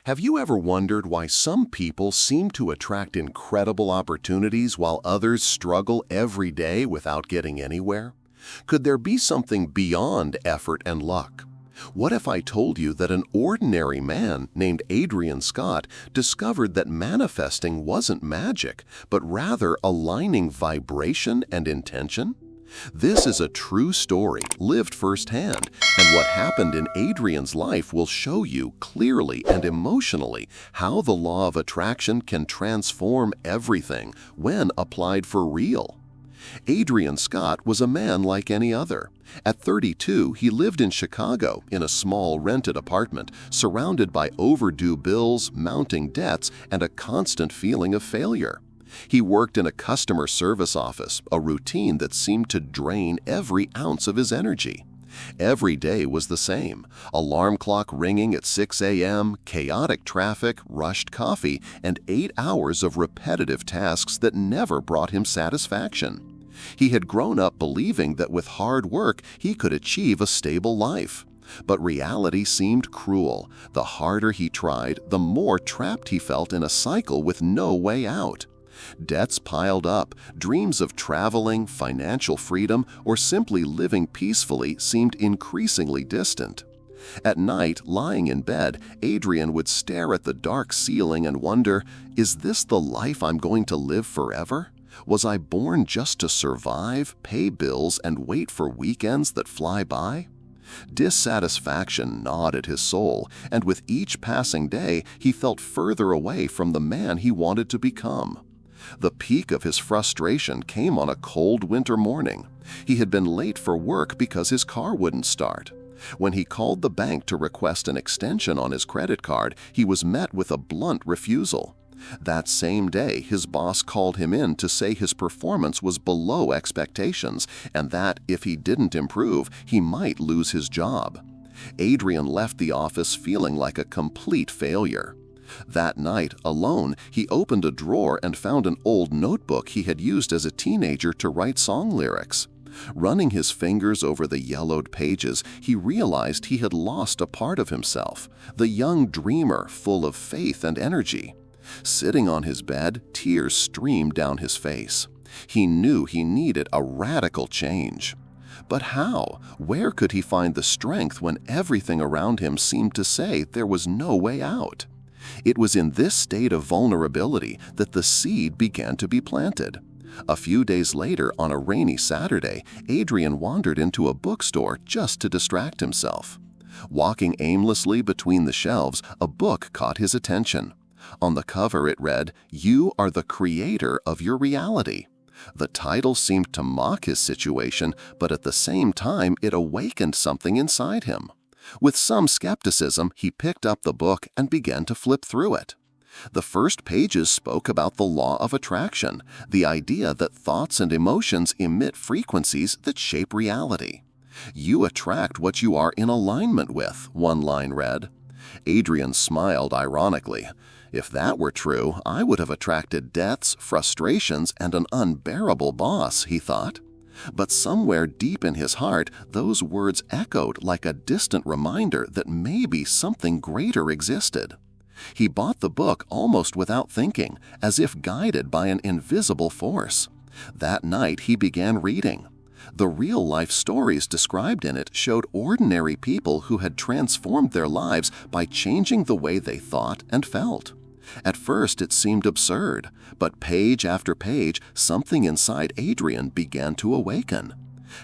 Have you ever wondered why some people seem to attract incredible opportunities while others struggle every day without getting anywhere? Could there be something beyond effort and luck? What if I told you that an ordinary man named Adrian Scott discovered that manifesting wasn't magic, but rather aligning vibration and intention? This is a true story, lived firsthand, and what happened in Adrian's life will show you clearly and emotionally how the law of attraction can transform everything when applied for real. Adrian Scott was a man like any other. At 32, he lived in Chicago in a small rented apartment, surrounded by overdue bills, mounting debts, and a constant feeling of failure. He worked in a customer service office, a routine that seemed to drain every ounce of his energy. Every day was the same: alarm clock ringing at 6 a.m., chaotic traffic, rushed coffee, and 8 hours of repetitive tasks that never brought him satisfaction. He had grown up believing that with hard work he could achieve a stable life. But reality seemed cruel. The harder he tried, the more trapped he felt in a cycle with no way out. Debts piled up, dreams of traveling, financial freedom, or simply living peacefully seemed increasingly distant. At night, lying in bed, Adrian would stare at the dark ceiling and wonder, is this the life I'm going to live forever? Was I born just to survive, pay bills, and wait for weekends that fly by? Dissatisfaction gnawed at his soul, and with each passing day, he felt further away from the man he wanted to become. The peak of his frustration came on a cold winter morning. He had been late for work because his car wouldn't start. When he called the bank to request an extension on his credit card, he was met with a blunt refusal. That same day, his boss called him in to say his performance was below expectations and that if he didn't improve, he might lose his job. Adrian left the office feeling like a complete failure. That night, alone, he opened a drawer and found an old notebook he had used as a teenager to write song lyrics. Running his fingers over the yellowed pages, he realized he had lost a part of himself, the young dreamer full of faith and energy. Sitting on his bed, tears streamed down his face. He knew he needed a radical change. But how? Where could he find the strength when everything around him seemed to say there was no way out? It was in this state of vulnerability that the seed began to be planted. A few days later, on a rainy Saturday, Adrian wandered into a bookstore just to distract himself. Walking aimlessly between the shelves, a book caught his attention. On the cover it read, "You are the creator of your reality." The title seemed to mock his situation, but at the same time it awakened something inside him. With some skepticism, he picked up the book and began to flip through it. The first pages spoke about the law of attraction, the idea that thoughts and emotions emit frequencies that shape reality. "You attract what you are in alignment with," one line read. Adrian smiled ironically. If that were true, I would have attracted debts, frustrations, and an unbearable boss, he thought. But somewhere deep in his heart, those words echoed like a distant reminder that maybe something greater existed. He bought the book almost without thinking, as if guided by an invisible force. That night he began reading. The real-life stories described in it showed ordinary people who had transformed their lives by changing the way they thought and felt. At first it seemed absurd, but page after page, something inside Adrian began to awaken.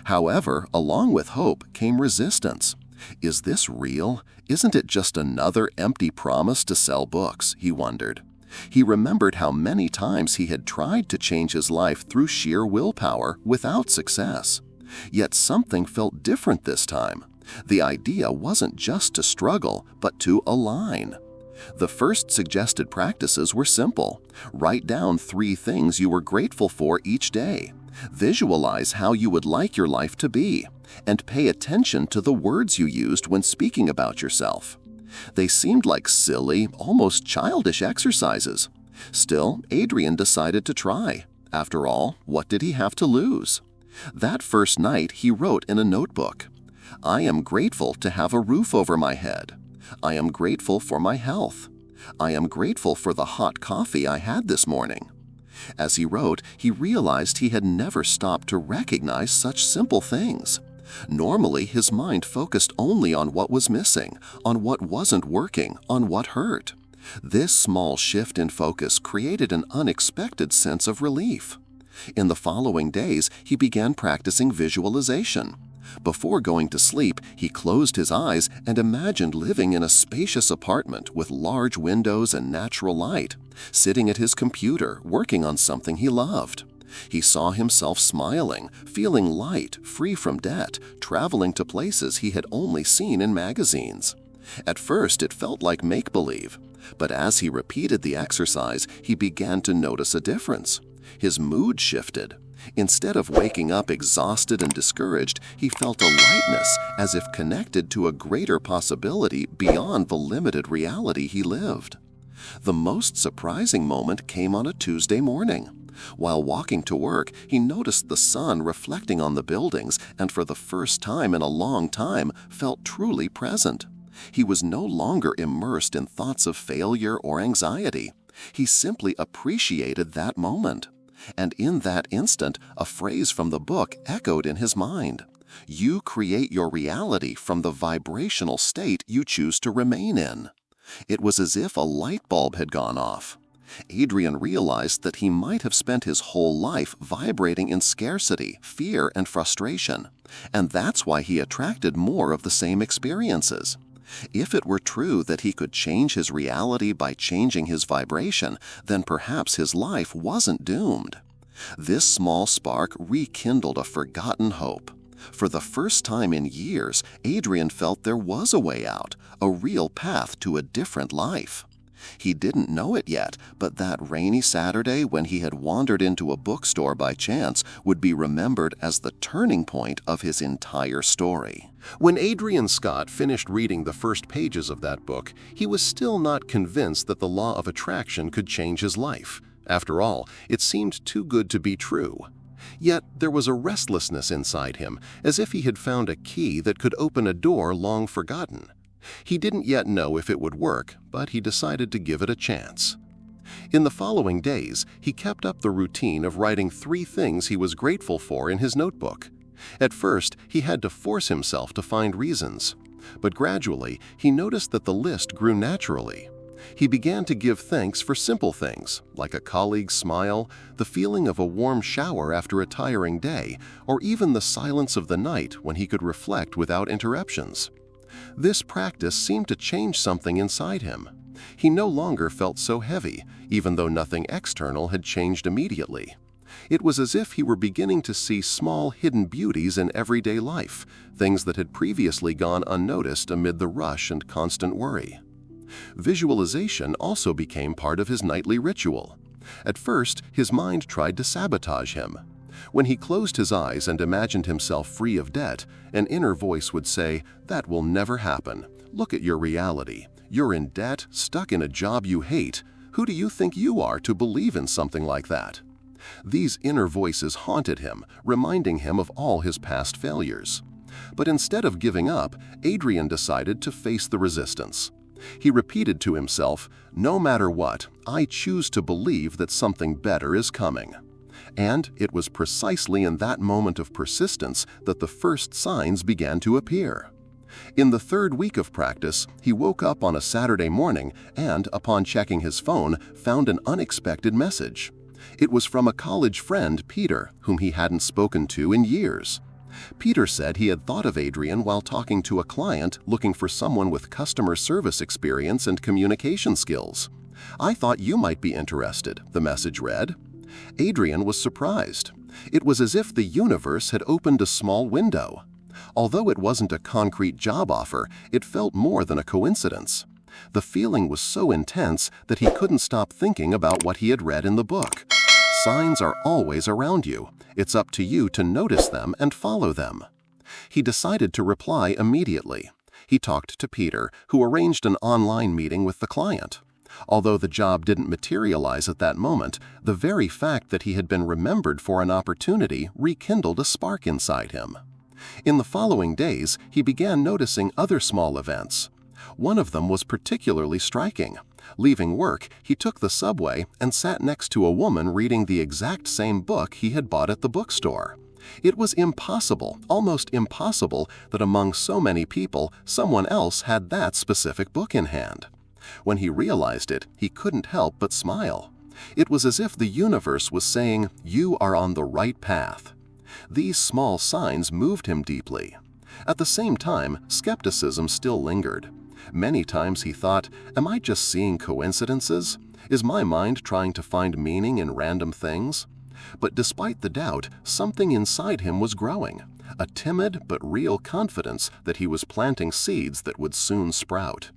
However, along with hope came resistance. Is this real? Isn't it just another empty promise to sell books? He wondered. He remembered how many times he had tried to change his life through sheer willpower without success. Yet something felt different this time. The idea wasn't just to struggle, but to align. The first suggested practices were simple. Write down 3 things you were grateful for each day. Visualize how you would like your life to be, and pay attention to the words you used when speaking about yourself. They seemed like silly, almost childish exercises. Still, Adrian decided to try. After all, what did he have to lose? That first night, he wrote in a notebook, "I am grateful to have a roof over my head. I am grateful for my health. "I am grateful for the hot coffee I had this morning." As he wrote, he realized he had never stopped to recognize such simple things. Normally, his mind focused only on what was missing, on what wasn't working, on what hurt. This small shift in focus created an unexpected sense of relief. In the following days, he began practicing visualization. Before going to sleep, he closed his eyes and imagined living in a spacious apartment with large windows and natural light, sitting at his computer, working on something he loved. He saw himself smiling, feeling light, free from debt, traveling to places he had only seen in magazines. At first, it felt like make-believe, but as he repeated the exercise, he began to notice a difference. His mood shifted. Instead of waking up exhausted and discouraged, he felt a lightness, as if connected to a greater possibility beyond the limited reality he lived. The most surprising moment came on a Tuesday morning. While walking to work, he noticed the sun reflecting on the buildings and for the first time in a long time felt truly present. He was no longer immersed in thoughts of failure or anxiety. He simply appreciated that moment. And in that instant, a phrase from the book echoed in his mind. "You create your reality from the vibrational state you choose to remain in." It was as if a light bulb had gone off. Adrian realized that he might have spent his whole life vibrating in scarcity, fear, and frustration, and that's why he attracted more of the same experiences. If it were true that he could change his reality by changing his vibration, then perhaps his life wasn't doomed. This small spark rekindled a forgotten hope. For the first time in years, Adrian felt there was a way out, a real path to a different life. He didn't know it yet, but that rainy Saturday when he had wandered into a bookstore by chance would be remembered as the turning point of his entire story. When Adrian Scott finished reading the first pages of that book, he was still not convinced that the law of attraction could change his life. After all, it seemed too good to be true. Yet there was a restlessness inside him, as if he had found a key that could open a door long forgotten. He didn't yet know if it would work, but he decided to give it a chance. In the following days, he kept up the routine of writing 3 things he was grateful for in his notebook. At first, he had to force himself to find reasons, but gradually he noticed that the list grew naturally. He began to give thanks for simple things, like a colleague's smile, the feeling of a warm shower after a tiring day, or even the silence of the night when he could reflect without interruptions. This practice seemed to change something inside him. He no longer felt so heavy, even though nothing external had changed immediately. It was as if he were beginning to see small hidden beauties in everyday life, things that had previously gone unnoticed amid the rush and constant worry. Visualization also became part of his nightly ritual. At first, his mind tried to sabotage him. When he closed his eyes and imagined himself free of debt, an inner voice would say, "That will never happen. Look at your reality. You're in debt, stuck in a job you hate. Who do you think you are to believe in something like that?" These inner voices haunted him, reminding him of all his past failures. But instead of giving up, Adrian decided to face the resistance. He repeated to himself, "No matter what, I choose to believe that something better is coming." And it was precisely in that moment of persistence that the first signs began to appear. In the 3rd week of practice, he woke up on a Saturday morning and, upon checking his phone, found an unexpected message. It was from a college friend, Peter, whom he hadn't spoken to in years. Peter said he had thought of Adrian while talking to a client looking for someone with customer service experience and communication skills. "I thought you might be interested," the message read. Adrian was surprised. It was as if the universe had opened a small window. Although it wasn't a concrete job offer, it felt more than a coincidence. The feeling was so intense that he couldn't stop thinking about what he had read in the book. Signs are always around you. It's up to you to notice them and follow them. He decided to reply immediately. He talked to Peter, who arranged an online meeting with the client. Although the job didn't materialize at that moment, the very fact that he had been remembered for an opportunity rekindled a spark inside him. In the following days, he began noticing other small events. One of them was particularly striking. Leaving work, he took the subway and sat next to a woman reading the exact same book he had bought at the bookstore. It was impossible, almost impossible, that among so many people, someone else had that specific book in hand. When he realized it, he couldn't help but smile. It was as if the universe was saying, "You are on the right path." These small signs moved him deeply. At the same time, skepticism still lingered. Many times he thought, "Am I just seeing coincidences? Is my mind trying to find meaning in random things?" But despite the doubt, something inside him was growing, a timid but real confidence that he was planting seeds that would soon sprout.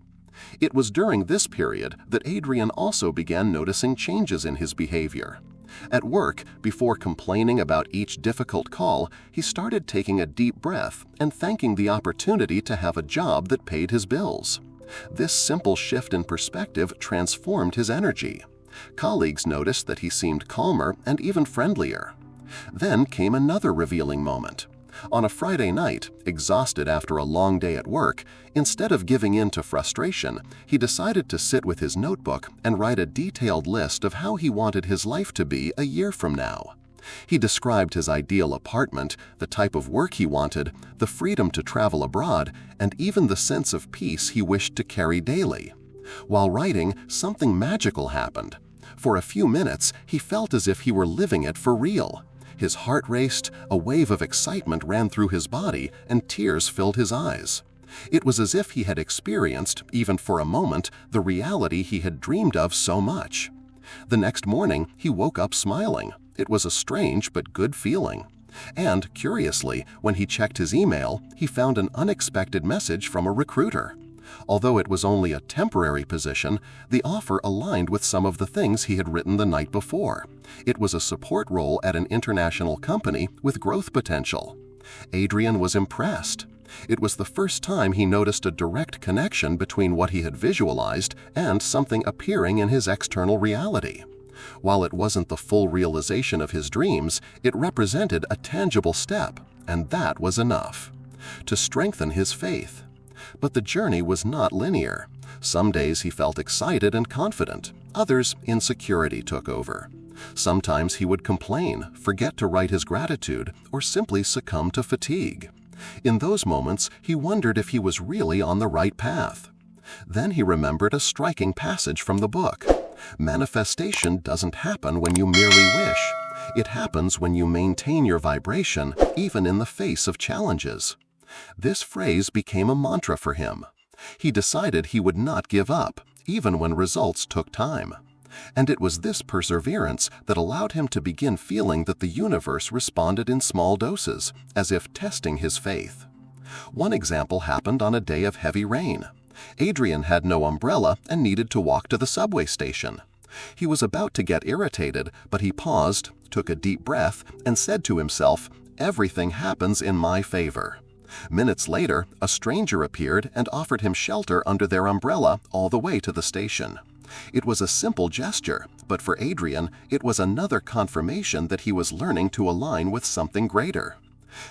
It was during this period that Adrian also began noticing changes in his behavior. At work, before complaining about each difficult call, he started taking a deep breath and thanking the opportunity to have a job that paid his bills. This simple shift in perspective transformed his energy. Colleagues noticed that he seemed calmer and even friendlier. Then came another revealing moment. On a Friday night, exhausted after a long day at work, instead of giving in to frustration, he decided to sit with his notebook and write a detailed list of how he wanted his life to be a year from now. He described his ideal apartment, the type of work he wanted, the freedom to travel abroad, and even the sense of peace he wished to carry daily. While writing, something magical happened. For a few minutes, he felt as if he were living it for real. His heart raced, a wave of excitement ran through his body, and tears filled his eyes. It was as if he had experienced, even for a moment, the reality he had dreamed of so much. The next morning, he woke up smiling. It was a strange but good feeling. And, curiously, when he checked his email, he found an unexpected message from a recruiter. Although it was only a temporary position, the offer aligned with some of the things he had written the night before. It was a support role at an international company with growth potential. Adrian was impressed. It was the first time he noticed a direct connection between what he had visualized and something appearing in his external reality. While it wasn't the full realization of his dreams, it represented a tangible step, and that was enough to strengthen his faith. But the journey was not linear. Some days he felt excited and confident. Others, insecurity took over. Sometimes he would complain, forget to write his gratitude, or simply succumb to fatigue. In those moments, he wondered if he was really on the right path. Then he remembered a striking passage from the book. Manifestation doesn't happen when you merely wish. It happens when you maintain your vibration, even in the face of challenges. This phrase became a mantra for him. He decided he would not give up, even when results took time. And it was this perseverance that allowed him to begin feeling that the universe responded in small doses, as if testing his faith. One example happened on a day of heavy rain. Adrian had no umbrella and needed to walk to the subway station. He was about to get irritated, but he paused, took a deep breath, and said to himself, "Everything happens in my favor." Minutes later, a stranger appeared and offered him shelter under their umbrella all the way to the station. It was a simple gesture, but for Adrian, it was another confirmation that he was learning to align with something greater.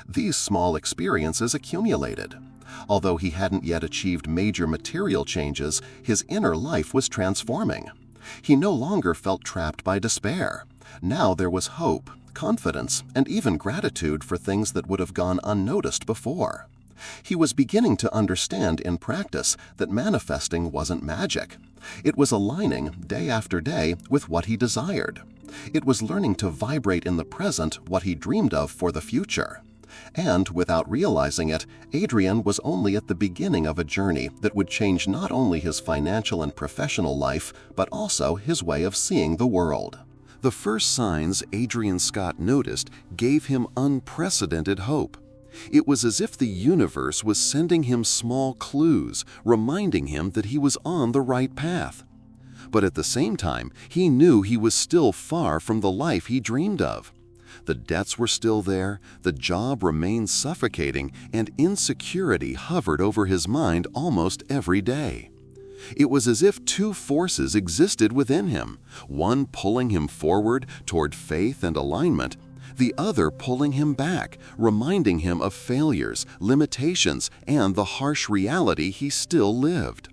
These small experiences accumulated. Although he hadn't yet achieved major material changes, his inner life was transforming. He no longer felt trapped by despair. Now there was hope, confidence, and even gratitude for things that would have gone unnoticed before. He was beginning to understand in practice that manifesting wasn't magic. It was aligning, day after day, with what he desired. It was learning to vibrate in the present what he dreamed of for the future. And, without realizing it, Adrian was only at the beginning of a journey that would change not only his financial and professional life, but also his way of seeing the world. The first signs Adrian Scott noticed gave him unprecedented hope. It was as if the universe was sending him small clues, reminding him that he was on the right path. But at the same time, he knew he was still far from the life he dreamed of. The debts were still there, the job remained suffocating, and insecurity hovered over his mind almost every day. It was as if two forces existed within him, one pulling him forward toward faith and alignment, the other pulling him back, reminding him of failures, limitations, and the harsh reality he still lived.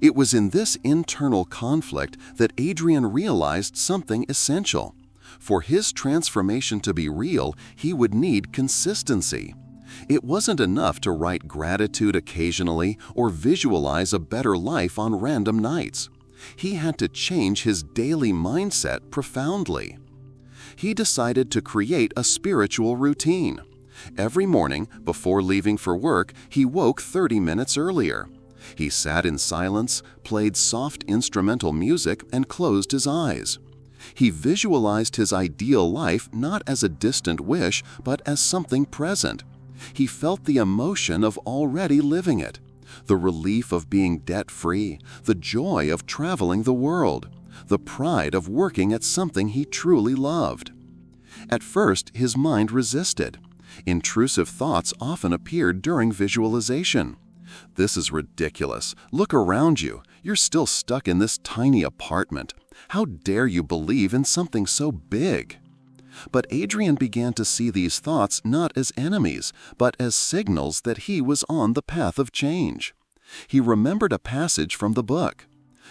It was in this internal conflict that Adrian realized something essential. For his transformation to be real, he would need consistency. It wasn't enough to write gratitude occasionally or visualize a better life on random nights. He had to change his daily mindset profoundly. He decided to create a spiritual routine. Every morning, before leaving for work, he woke 30 minutes earlier. He sat in silence, played soft instrumental music, and closed his eyes. He visualized his ideal life not as a distant wish, but as something present. He felt the emotion of already living it, the relief of being debt-free, the joy of traveling the world, the pride of working at something he truly loved. At first, his mind resisted. Intrusive thoughts often appeared during visualization. "This is ridiculous. Look around you. You're still stuck in this tiny apartment. How dare you believe in something so big?" But Adrian began to see these thoughts not as enemies, but as signals that he was on the path of change. He remembered a passage from the book.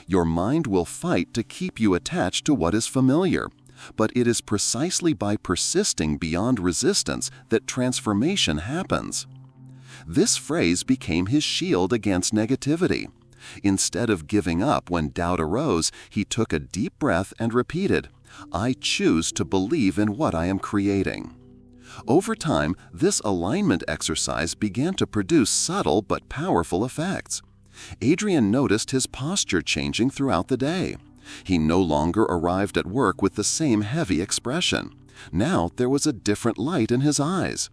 "Your mind will fight to keep you attached to what is familiar, but it is precisely by persisting beyond resistance that transformation happens." This phrase became his shield against negativity. Instead of giving up when doubt arose, he took a deep breath and repeated, "I choose to believe in what I am creating." Over time, this alignment exercise began to produce subtle but powerful effects. Adrian noticed his posture changing throughout the day. He no longer arrived at work with the same heavy expression. Now there was a different light in his eyes.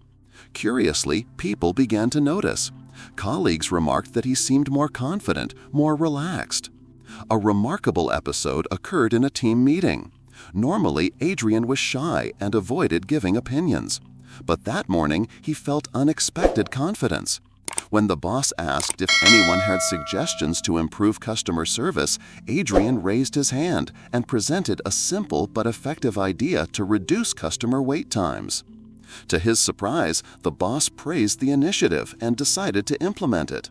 Curiously, people began to notice. Colleagues remarked that he seemed more confident, more relaxed. A remarkable episode occurred in a team meeting. Normally, Adrian was shy and avoided giving opinions. But that morning, he felt unexpected confidence. When the boss asked if anyone had suggestions to improve customer service, Adrian raised his hand and presented a simple but effective idea to reduce customer wait times. To his surprise, the boss praised the initiative and decided to implement it.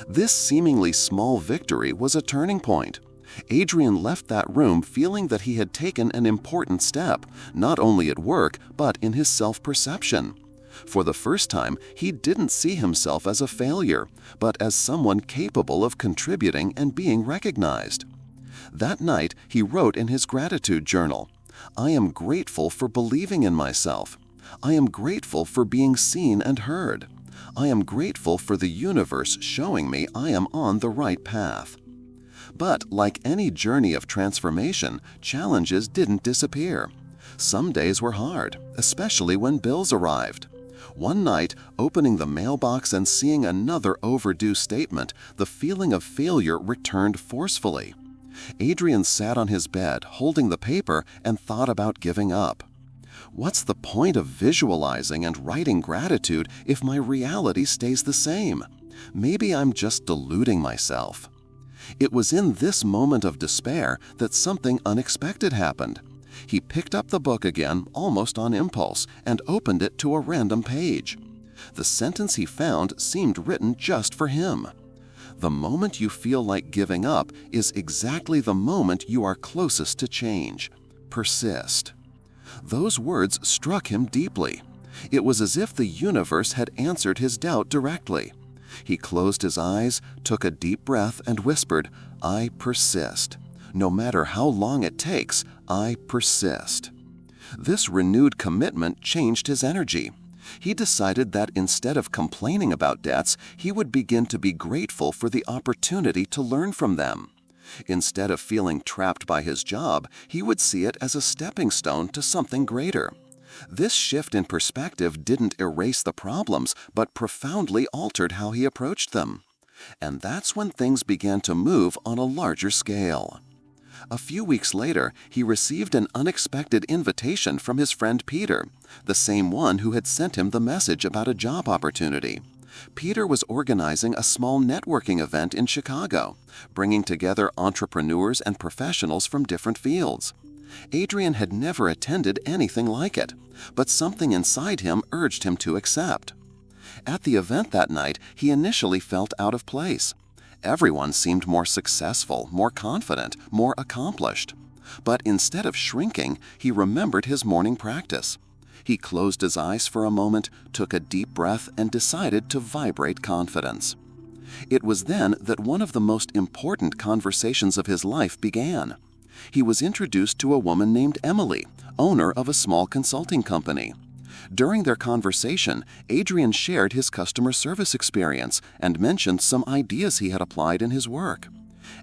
This seemingly small victory was a turning point. Adrian left that room feeling that he had taken an important step, not only at work, but in his self-perception. For the first time, he didn't see himself as a failure, but as someone capable of contributing and being recognized. That night, he wrote in his gratitude journal, "I am grateful for believing in myself. I am grateful for being seen and heard. I am grateful for the universe showing me I am on the right path." But like any journey of transformation, challenges didn't disappear. Some days were hard, especially when bills arrived. One night, opening the mailbox and seeing another overdue statement, the feeling of failure returned forcefully. Adrian sat on his bed, holding the paper, and thought about giving up. What's the point of visualizing and writing gratitude if my reality stays the same? Maybe I'm just deluding myself. It was in this moment of despair that something unexpected happened. He picked up the book again, almost on impulse, and opened it to a random page. The sentence he found seemed written just for him. "The moment you feel like giving up is exactly the moment you are closest to change. Persist." Those words struck him deeply. It was as if the universe had answered his doubt directly. He closed his eyes, took a deep breath, and whispered, "I persist. No matter how long it takes, I persist." This renewed commitment changed his energy. He decided that instead of complaining about debts, he would begin to be grateful for the opportunity to learn from them. Instead of feeling trapped by his job, he would see it as a stepping stone to something greater. This shift in perspective didn't erase the problems, but profoundly altered how he approached them. And that's when things began to move on a larger scale. A few weeks later, he received an unexpected invitation from his friend Peter, the same one who had sent him the message about a job opportunity. Peter was organizing a small networking event in Chicago, bringing together entrepreneurs and professionals from different fields. Adrian had never attended anything like it, but something inside him urged him to accept. At the event that night, he initially felt out of place. Everyone seemed more successful, more confident, more accomplished. But instead of shrinking, he remembered his morning practice. He closed his eyes for a moment, took a deep breath, and decided to vibrate confidence. It was then that one of the most important conversations of his life began. He was introduced to a woman named Emily, owner of a small consulting company. During their conversation, Adrian shared his customer service experience and mentioned some ideas he had applied in his work.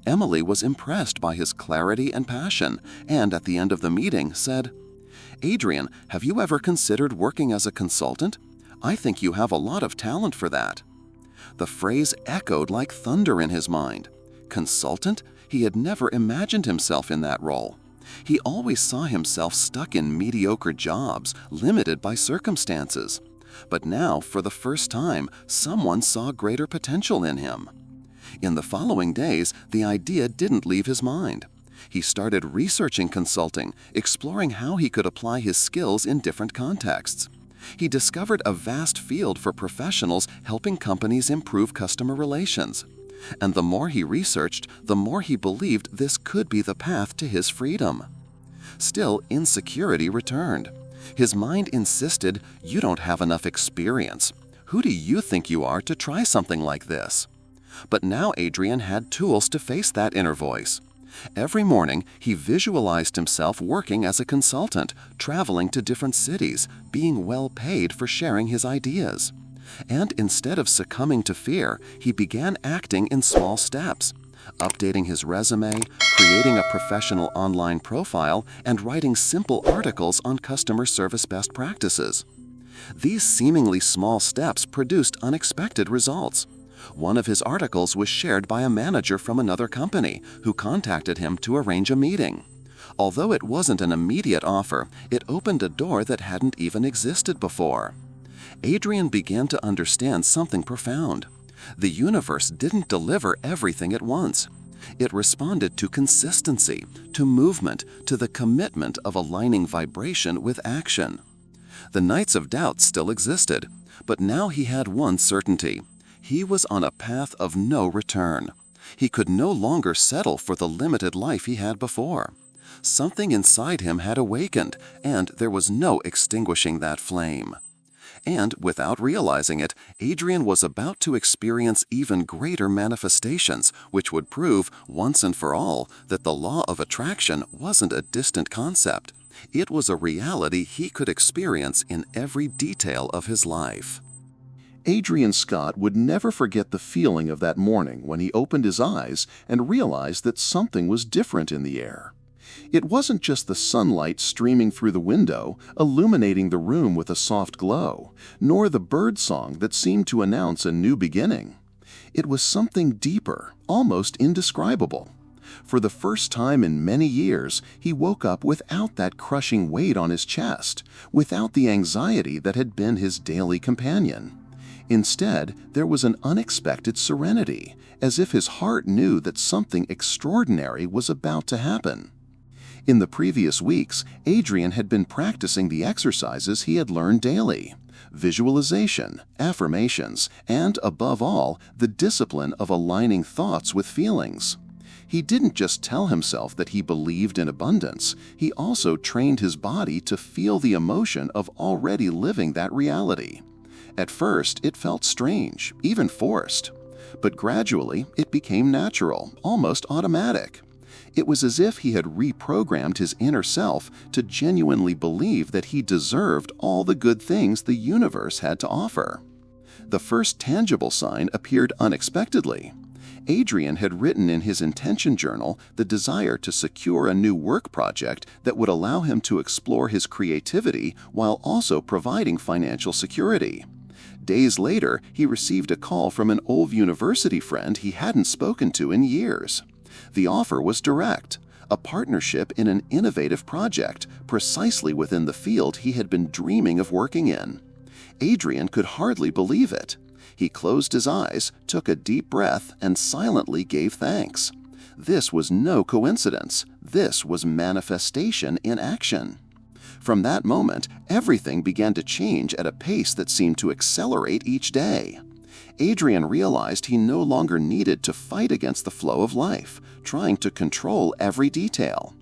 Emily was impressed by his clarity and passion, and at the end of the meeting said, "Adrian, have you ever considered working as a consultant? I think you have a lot of talent for that." The phrase echoed like thunder in his mind. Consultant? He had never imagined himself in that role. He always saw himself stuck in mediocre jobs, limited by circumstances. But now, for the first time, someone saw greater potential in him. In the following days, the idea didn't leave his mind. He started researching consulting, exploring how he could apply his skills in different contexts. He discovered a vast field for professionals helping companies improve customer relations. And the more he researched, the more he believed this could be the path to his freedom. Still, insecurity returned. His mind insisted, "You don't have enough experience. Who do you think you are to try something like this?" But now Adrian had tools to face that inner voice. Every morning, he visualized himself working as a consultant, traveling to different cities, being well paid for sharing his ideas. And instead of succumbing to fear, he began acting in small steps, updating his resume, creating a professional online profile, and writing simple articles on customer service best practices. These seemingly small steps produced unexpected results. One of his articles was shared by a manager from another company who contacted him to arrange a meeting. Although it wasn't an immediate offer, it opened a door that hadn't even existed before. Adrian began to understand something profound. The universe didn't deliver everything at once. It responded to consistency, to movement, to the commitment of aligning vibration with action. The nights of doubt still existed, but now he had one certainty. He was on a path of no return. He could no longer settle for the limited life he had before. Something inside him had awakened, and there was no extinguishing that flame. And without realizing it, Adrian was about to experience even greater manifestations, which would prove, once and for all, that the law of attraction wasn't a distant concept. It was a reality he could experience in every detail of his life. Adrian Scott would never forget the feeling of that morning when he opened his eyes and realized that something was different in the air. It wasn't just the sunlight streaming through the window, illuminating the room with a soft glow, nor the bird song that seemed to announce a new beginning. It was something deeper, almost indescribable. For the first time in many years, he woke up without that crushing weight on his chest, without the anxiety that had been his daily companion. Instead, there was an unexpected serenity, as if his heart knew that something extraordinary was about to happen. In the previous weeks, Adrian had been practicing the exercises he had learned daily: visualization, affirmations, and, above all, the discipline of aligning thoughts with feelings. He didn't just tell himself that he believed in abundance, he also trained his body to feel the emotion of already living that reality. At first, it felt strange, even forced. But gradually, it became natural, almost automatic. It was as if he had reprogrammed his inner self to genuinely believe that he deserved all the good things the universe had to offer. The first tangible sign appeared unexpectedly. Adrian had written in his intention journal the desire to secure a new work project that would allow him to explore his creativity while also providing financial security. Days later, he received a call from an old university friend he hadn't spoken to in years. The offer was direct: a partnership in an innovative project, precisely within the field he had been dreaming of working in. Adrian could hardly believe it. He closed his eyes, took a deep breath, and silently gave thanks. This was no coincidence. This was manifestation in action. From that moment, everything began to change at a pace that seemed to accelerate each day. Adrian realized he no longer needed to fight against the flow of life, trying to control every detail.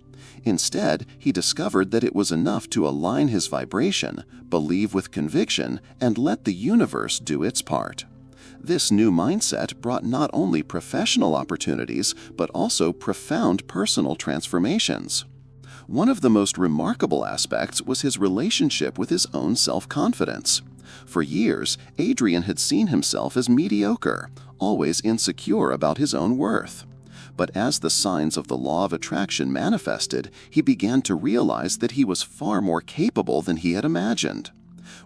Instead, he discovered that it was enough to align his vibration, believe with conviction, and let the universe do its part. This new mindset brought not only professional opportunities, but also profound personal transformations. One of the most remarkable aspects was his relationship with his own self-confidence. For years, Adrian had seen himself as mediocre, always insecure about his own worth. But as the signs of the law of attraction manifested, he began to realize that he was far more capable than he had imagined.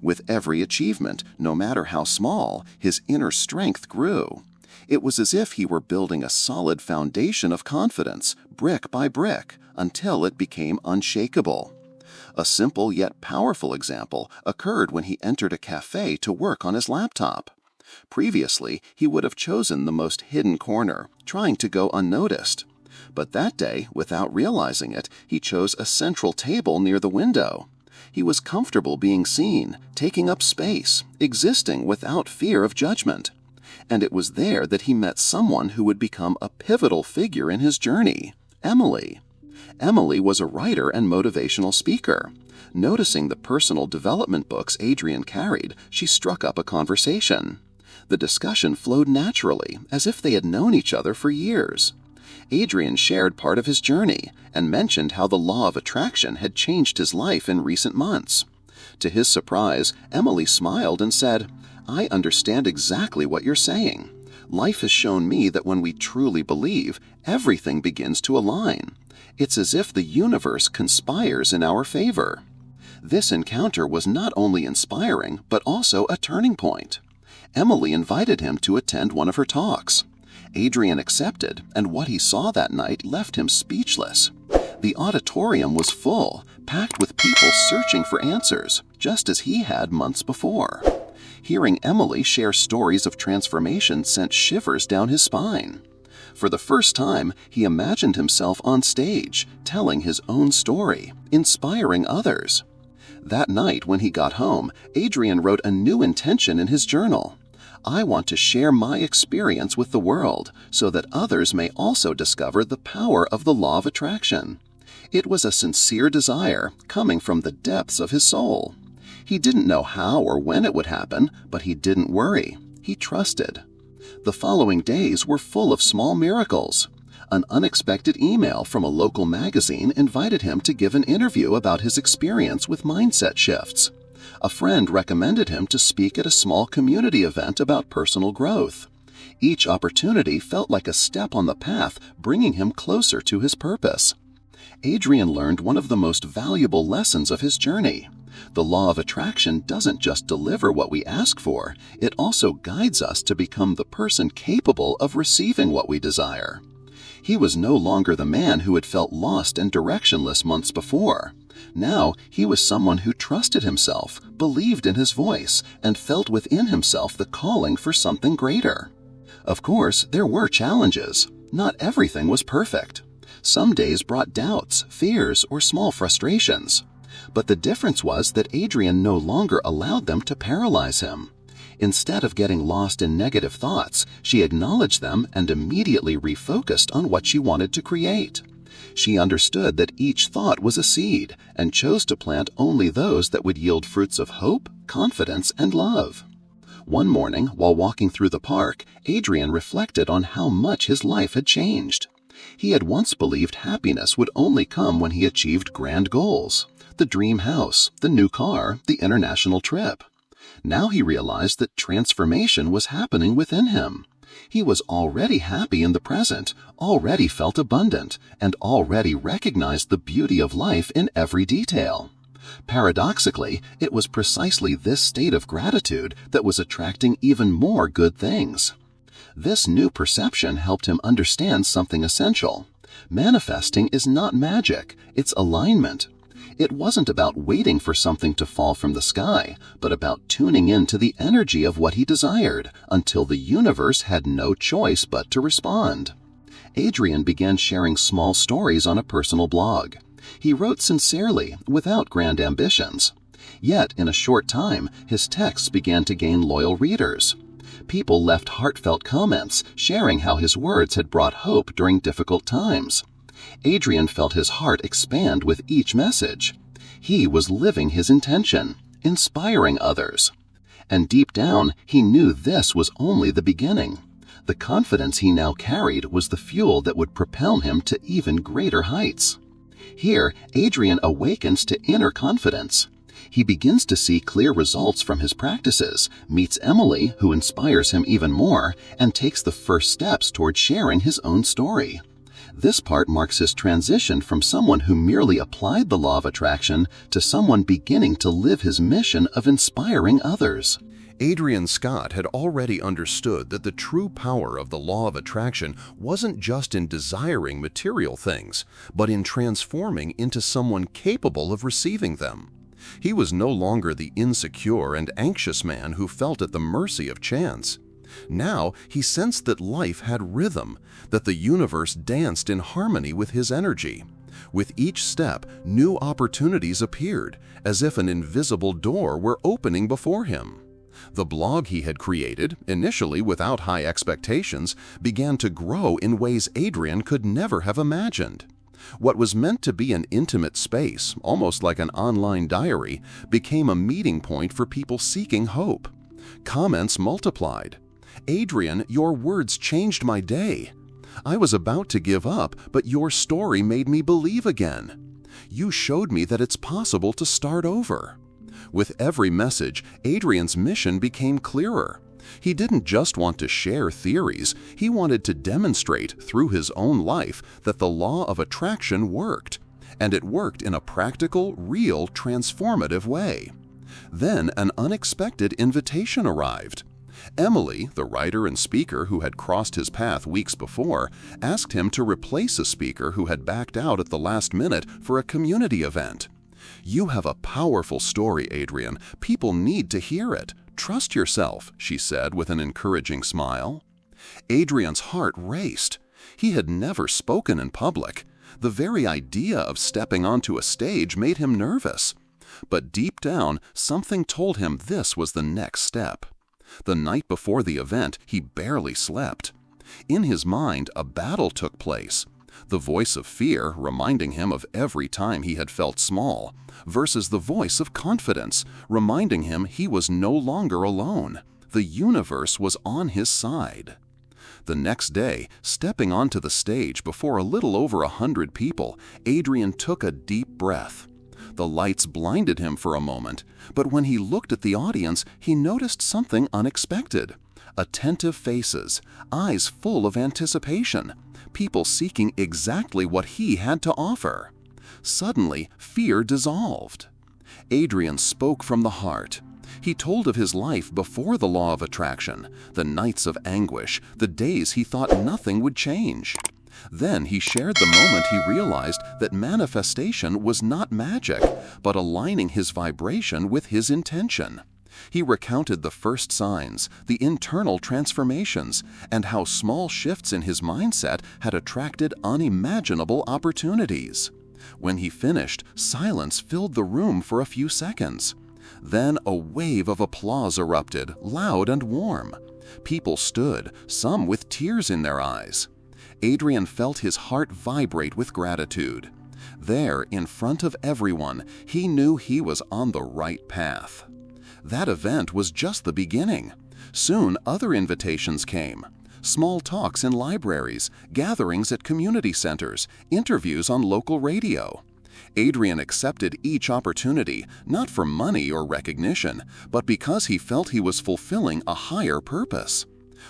With every achievement, no matter how small, his inner strength grew. It was as if he were building a solid foundation of confidence, brick by brick, until it became unshakable. A simple yet powerful example occurred when he entered a cafe to work on his laptop. Previously, he would have chosen the most hidden corner, trying to go unnoticed. But that day, without realizing it, he chose a central table near the window. He was comfortable being seen, taking up space, existing without fear of judgment. And it was there that he met someone who would become a pivotal figure in his journey, Emily. Emily was a writer and motivational speaker. Noticing the personal development books Adrian carried, she struck up a conversation. The discussion flowed naturally, as if they had known each other for years. Adrian shared part of his journey and mentioned how the law of attraction had changed his life in recent months. To his surprise, Emily smiled and said, "I understand exactly what you're saying. Life has shown me that when we truly believe, everything begins to align. It's as if the universe conspires in our favor." This encounter was not only inspiring, but also a turning point. Emily invited him to attend one of her talks. Adrian accepted, and what he saw that night left him speechless. The auditorium was full, packed with people searching for answers, just as he had months before. Hearing Emily share stories of transformation sent shivers down his spine. For the first time, he imagined himself on stage, telling his own story, inspiring others. That night, when he got home, Adrian wrote a new intention in his journal. "I want to share my experience with the world so that others may also discover the power of the law of attraction." It was a sincere desire, coming from the depths of his soul. He didn't know how or when it would happen, but he didn't worry. He trusted. The following days were full of small miracles. An unexpected email from a local magazine invited him to give an interview about his experience with mindset shifts. A friend recommended him to speak at a small community event about personal growth. Each opportunity felt like a step on the path, bringing him closer to his purpose. Adrian learned one of the most valuable lessons of his journey. The law of attraction doesn't just deliver what we ask for, it also guides us to become the person capable of receiving what we desire. He was no longer the man who had felt lost and directionless months before. Now he was someone who trusted himself, believed in his voice, and felt within himself the calling for something greater. Of course, there were challenges. Not everything was perfect. Some days brought doubts, fears, or small frustrations. But the difference was that Adrian no longer allowed them to paralyze him. Instead of getting lost in negative thoughts, she acknowledged them and immediately refocused on what she wanted to create. She understood that each thought was a seed and chose to plant only those that would yield fruits of hope, confidence, and love. One morning, while walking through the park, Adrian reflected on how much his life had changed. He had once believed happiness would only come when he achieved grand goals: the dream house, the new car, the international trip. Now he realized that transformation was happening within him. He was already happy in the present, already felt abundant, and already recognized the beauty of life in every detail. Paradoxically, it was precisely this state of gratitude that was attracting even more good things. This new perception helped him understand something essential. Manifesting is not magic, it's alignment. It wasn't about waiting for something to fall from the sky, but about tuning into the energy of what he desired until the universe had no choice but to respond. Adrian began sharing small stories on a personal blog. He wrote sincerely, without grand ambitions. Yet, in a short time, his texts began to gain loyal readers. People left heartfelt comments, sharing how his words had brought hope during difficult times. Adrian felt his heart expand with each message. He was living his intention, inspiring others. And deep down, he knew this was only the beginning. The confidence he now carried was the fuel that would propel him to even greater heights. Here, Adrian awakens to inner confidence. He begins to see clear results from his practices, meets Emily, who inspires him even more, and takes the first steps toward sharing his own story. This part marks his transition from someone who merely applied the law of attraction to someone beginning to live his mission of inspiring others. Adrian Scott had already understood that the true power of the law of attraction wasn't just in desiring material things, but in transforming into someone capable of receiving them. He was no longer the insecure and anxious man who felt at the mercy of chance. Now he sensed that life had rhythm, that the universe danced in harmony with his energy. With each step, new opportunities appeared, as if an invisible door were opening before him. The blog he had created, initially without high expectations, began to grow in ways Adrian could never have imagined. What was meant to be an intimate space, almost like an online diary, became a meeting point for people seeking hope. Comments multiplied. "Adrian, your words changed my day. I was about to give up, but your story made me believe again. You showed me that it's possible to start over." With every message, Adrian's mission became clearer. He didn't just want to share theories, he wanted to demonstrate through his own life that the law of attraction worked. And it worked in a practical, real, transformative way. Then an unexpected invitation arrived. Emily, the writer and speaker who had crossed his path weeks before, asked him to replace a speaker who had backed out at the last minute for a community event. "You have a powerful story, Adrian. People need to hear it. Trust yourself," she said with an encouraging smile. Adrian's heart raced. He had never spoken in public. The very idea of stepping onto a stage made him nervous. But deep down, something told him this was the next step. The night before the event, he barely slept. In his mind, a battle took place. The voice of fear reminding him of every time he had felt small, versus the voice of confidence reminding him he was no longer alone. The universe was on his side. The next day, stepping onto the stage before a little over 100 people, Adrian took a deep breath. The lights blinded him for a moment, but when he looked at the audience, he noticed something unexpected. Attentive faces, eyes full of anticipation, people seeking exactly what he had to offer. Suddenly, fear dissolved. Adrian spoke from the heart. He told of his life before the law of attraction, the nights of anguish, the days he thought nothing would change. Then he shared the moment he realized that manifestation was not magic, but aligning his vibration with his intention. He recounted the first signs, the internal transformations, and how small shifts in his mindset had attracted unimaginable opportunities. When he finished, silence filled the room for a few seconds. Then a wave of applause erupted, loud and warm. People stood, some with tears in their eyes. Adrian felt his heart vibrate with gratitude. There, in front of everyone, he knew he was on the right path. That event was just the beginning. Soon, other invitations came. Small talks in libraries, gatherings at community centers, interviews on local radio. Adrian accepted each opportunity, not for money or recognition, but because he felt he was fulfilling a higher purpose.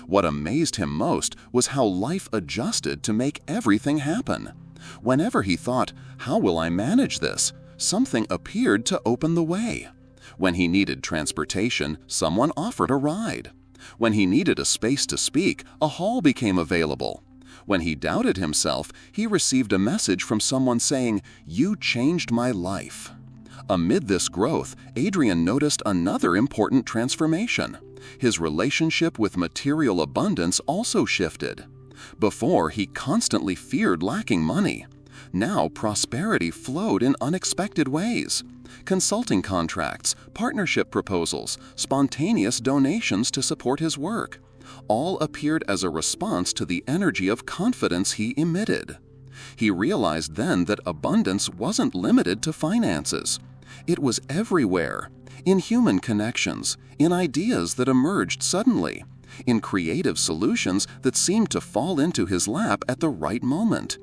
What amazed him most was how life adjusted to make everything happen. Whenever he thought, "How will I manage this?" something appeared to open the way. When he needed transportation, someone offered a ride. When he needed a space to speak, a hall became available. When he doubted himself, he received a message from someone saying, "You changed my life." Amid this growth, Adrian noticed another important transformation. His relationship with material abundance also shifted. Before, he constantly feared lacking money. Now, prosperity flowed in unexpected ways. consulting contracts, partnership proposals, spontaneous donations to support his work. All appeared as a response to the energy of confidence he emitted. He realized then that abundance wasn't limited to finances. It was everywhere, in human connections, in ideas that emerged suddenly, in creative solutions that seemed to fall into his lap at the right moment.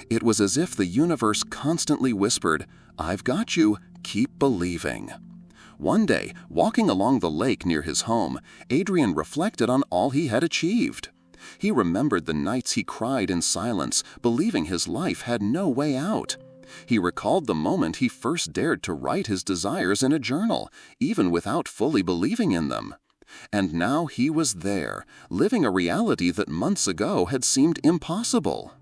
It was as if the universe constantly whispered, "I've got you, keep believing." One day, walking along the lake near his home, Adrian reflected on all he had achieved. He remembered the nights he cried in silence, believing his life had no way out. He recalled the moment he first dared to write his desires in a journal, even without fully believing in them. And now he was there, living a reality that months ago had seemed impossible.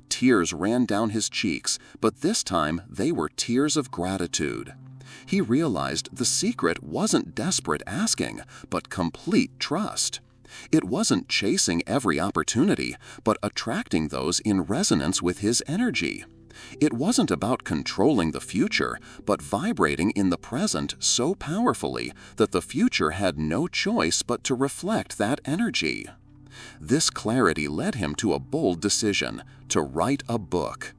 Tears ran down his cheeks, but this time they were tears of gratitude. He realized the secret wasn't desperate asking, but complete trust. It wasn't chasing every opportunity, but attracting those in resonance with his energy. It wasn't about controlling the future, but vibrating in the present so powerfully that the future had no choice but to reflect that energy. This clarity led him to a bold decision: to write a book.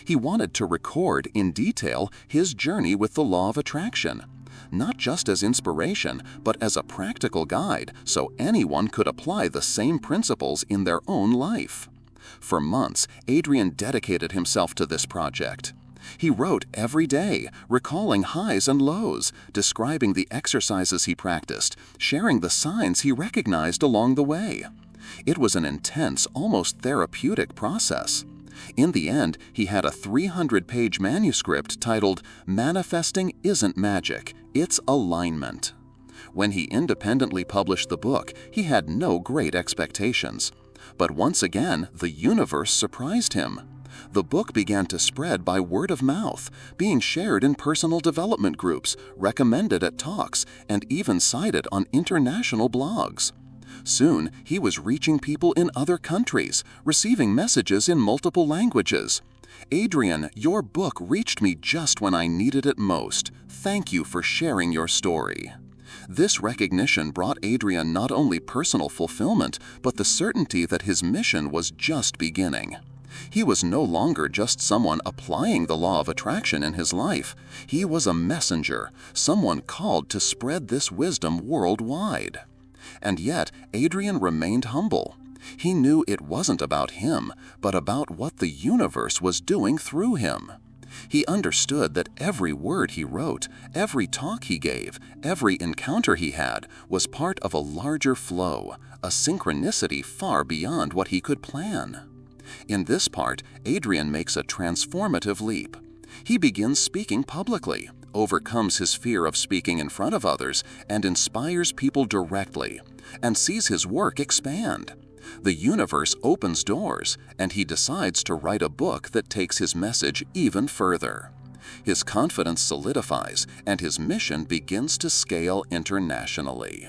He wanted to record in detail his journey with the law of attraction, not just as inspiration, but as a practical guide so anyone could apply the same principles in their own life. For months, Adrian dedicated himself to this project. He wrote every day, recalling highs and lows, describing the exercises he practiced, sharing the signs he recognized along the way. It was an intense, almost therapeutic process. In the end, he had a 300-page manuscript titled "Manifesting Isn't Magic, It's Alignment." When he independently published the book, he had no great expectations. But once again, the universe surprised him. The book began to spread by word of mouth, being shared in personal development groups, recommended at talks, and even cited on international blogs. Soon, he was reaching people in other countries, receiving messages in multiple languages. "Adrian, your book reached me just when I needed it most. Thank you for sharing your story." This recognition brought Adrian not only personal fulfillment, but the certainty that his mission was just beginning. He was no longer just someone applying the law of attraction in his life. He was a messenger, someone called to spread this wisdom worldwide. And yet, Adrian remained humble. He knew it wasn't about him, but about what the universe was doing through him. He understood that every word he wrote, every talk he gave, every encounter he had was part of a larger flow, a synchronicity far beyond what he could plan. In this part, Adrian makes a transformative leap. He begins speaking publicly, overcomes his fear of speaking in front of others, and inspires people directly, and sees his work expand. The universe opens doors, and he decides to write a book that takes his message even further. His confidence solidifies, and his mission begins to scale internationally.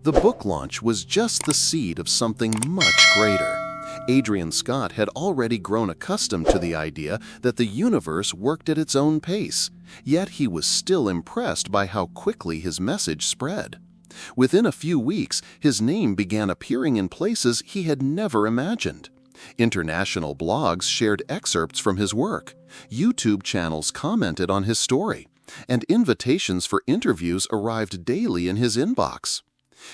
The book launch was just the seed of something much greater. Adrian Scott had already grown accustomed to the idea that the universe worked at its own pace, yet he was still impressed by how quickly his message spread. Within a few weeks, his name began appearing in places he had never imagined. International blogs shared excerpts from his work, YouTube channels commented on his story, and invitations for interviews arrived daily in his inbox.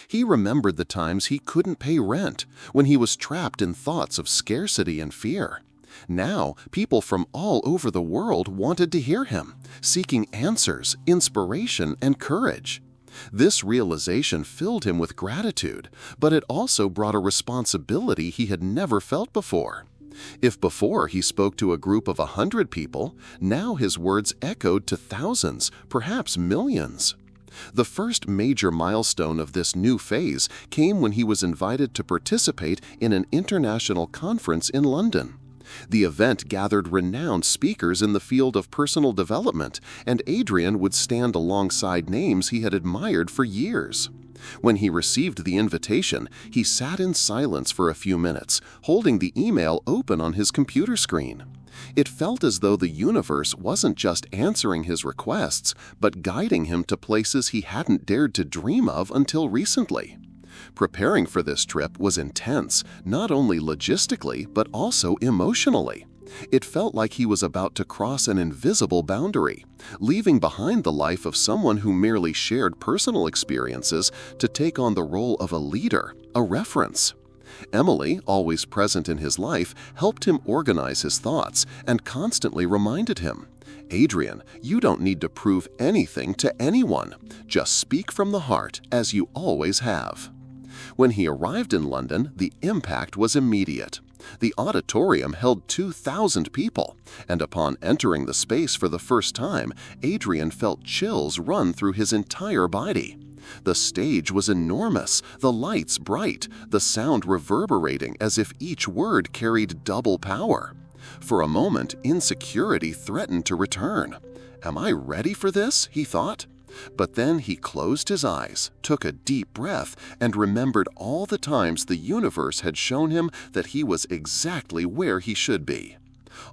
He remembered the times he couldn't pay rent, when he was trapped in thoughts of scarcity and fear. Now, people from all over the world wanted to hear him, seeking answers, inspiration, and courage. This realization filled him with gratitude, but it also brought a responsibility he had never felt before. If before he spoke to a group of 100 people, now his words echoed to thousands, perhaps millions. The first major milestone of this new phase came when he was invited to participate in an international conference in London. The event gathered renowned speakers in the field of personal development, and Adrian would stand alongside names he had admired for years. When he received the invitation, he sat in silence for a few minutes, holding the email open on his computer screen. It felt as though the universe wasn't just answering his requests, but guiding him to places he hadn't dared to dream of until recently. Preparing for this trip was intense, not only logistically, but also emotionally. It felt like he was about to cross an invisible boundary, leaving behind the life of someone who merely shared personal experiences to take on the role of a leader, a reference. Emily, always present in his life, helped him organize his thoughts and constantly reminded him, "Adrian, you don't need to prove anything to anyone. Just speak from the heart, as you always have." When he arrived in London, the impact was immediate. The auditorium held 2,000 people, and upon entering the space for the first time, Adrian felt chills run through his entire body. The stage was enormous, the lights bright, the sound reverberating as if each word carried double power. For a moment, insecurity threatened to return. "Am I ready for this?" he thought. But then he closed his eyes, took a deep breath, and remembered all the times the universe had shown him that he was exactly where he should be.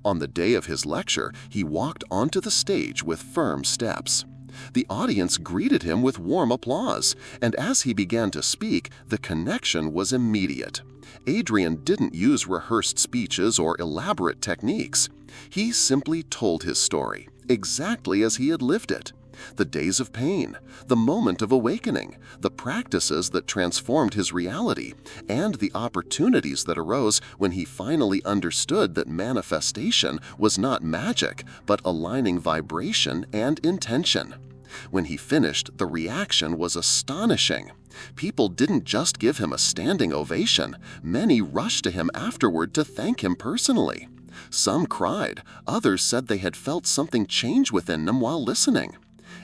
On the day of his lecture, he walked onto the stage with firm steps. The audience greeted him with warm applause, and as he began to speak, the connection was immediate. Adrian didn't use rehearsed speeches or elaborate techniques. He simply told his story, exactly as he had lived it. The days of pain, the moment of awakening, the practices that transformed his reality, and the opportunities that arose when he finally understood that manifestation was not magic, but aligning vibration and intention. When he finished, the reaction was astonishing. People didn't just give him a standing ovation. Many rushed to him afterward to thank him personally. Some cried. Others said they had felt something change within them while listening.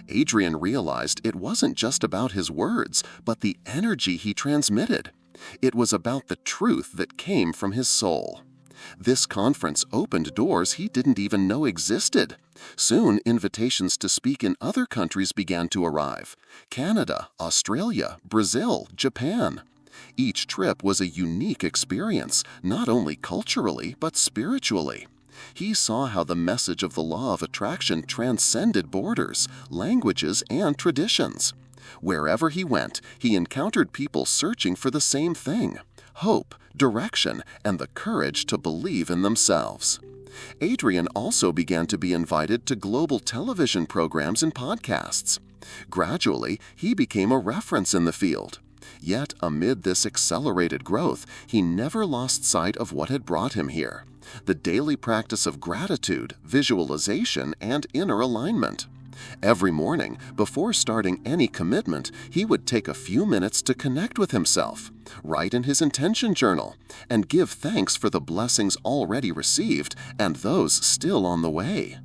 Adrian realized it wasn't just about his words, but the energy he transmitted. It was about the truth that came from his soul. This conference opened doors he didn't even know existed. Soon, invitations to speak in other countries began to arrive: Canada, Australia, Brazil, Japan. Each trip was a unique experience, not only culturally, but spiritually. He saw how the message of the law of attraction transcended borders, languages, and traditions. Wherever he went, he encountered people searching for the same thing: hope, direction, and the courage to believe in themselves. Adrian also began to be invited to global television programs and podcasts. Gradually, he became a reference in the field. Yet, amid this accelerated growth, he never lost sight of what had brought him here: the daily practice of gratitude, visualization, and inner alignment. Every morning, before starting any commitment, he would take a few minutes to connect with himself, write in his intention journal, and give thanks for the blessings already received and those still on the way.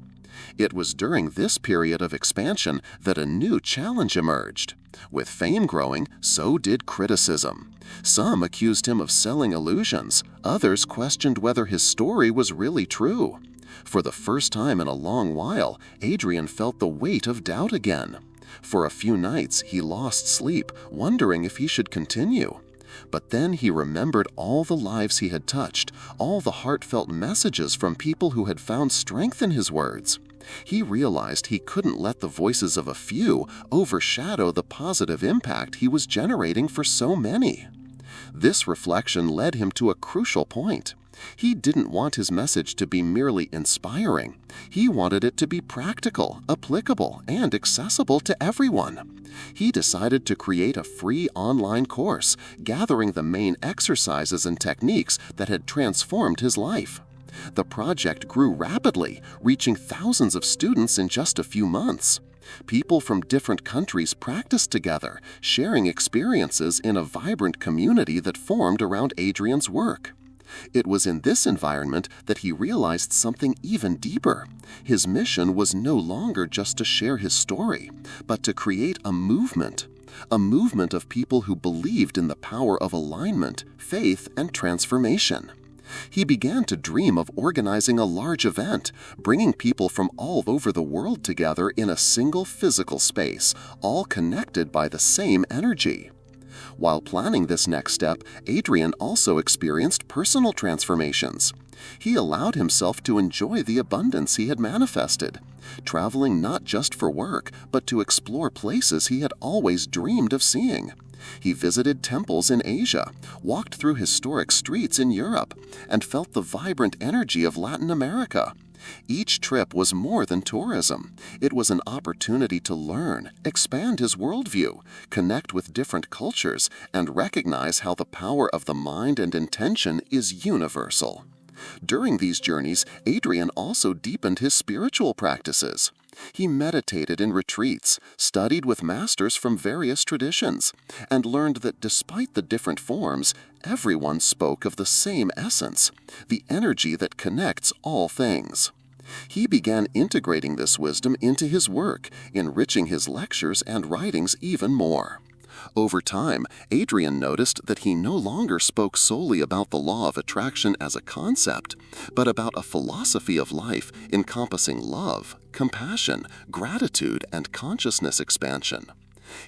It was during this period of expansion that a new challenge emerged. With fame growing, so did criticism. Some accused him of selling illusions. Others questioned whether his story was really true. For the first time in a long while, Adrian felt the weight of doubt again. For a few nights, he lost sleep, wondering if he should continue. But then he remembered all the lives he had touched, all the heartfelt messages from people who had found strength in his words. He realized he couldn't let the voices of a few overshadow the positive impact he was generating for so many. This reflection led him to a crucial point. He didn't want his message to be merely inspiring. He wanted it to be practical, applicable, and accessible to everyone. He decided to create a free online course, gathering the main exercises and techniques that had transformed his life. The project grew rapidly, reaching thousands of students in just a few months. People from different countries practiced together, sharing experiences in a vibrant community that formed around Adrian's work. It was in this environment that he realized something even deeper. His mission was no longer just to share his story, but to create a movement of people who believed in the power of alignment, faith, and transformation. He began to dream of organizing a large event, bringing people from all over the world together in a single physical space, all connected by the same energy. While planning this next step, Adrian also experienced personal transformations. He allowed himself to enjoy the abundance he had manifested, traveling not just for work, but to explore places he had always dreamed of seeing. He visited temples in Asia, walked through historic streets in Europe, and felt the vibrant energy of Latin America. Each trip was more than tourism. It was an opportunity to learn, expand his worldview, connect with different cultures, and recognize how the power of the mind and intention is universal. During these journeys, Adrian also deepened his spiritual practices. He meditated in retreats, studied with masters from various traditions, and learned that despite the different forms, everyone spoke of the same essence, the energy that connects all things. He began integrating this wisdom into his work, enriching his lectures and writings even more. Over time, Adrian noticed that he no longer spoke solely about the law of attraction as a concept, but about a philosophy of life encompassing love, compassion, gratitude, and consciousness expansion.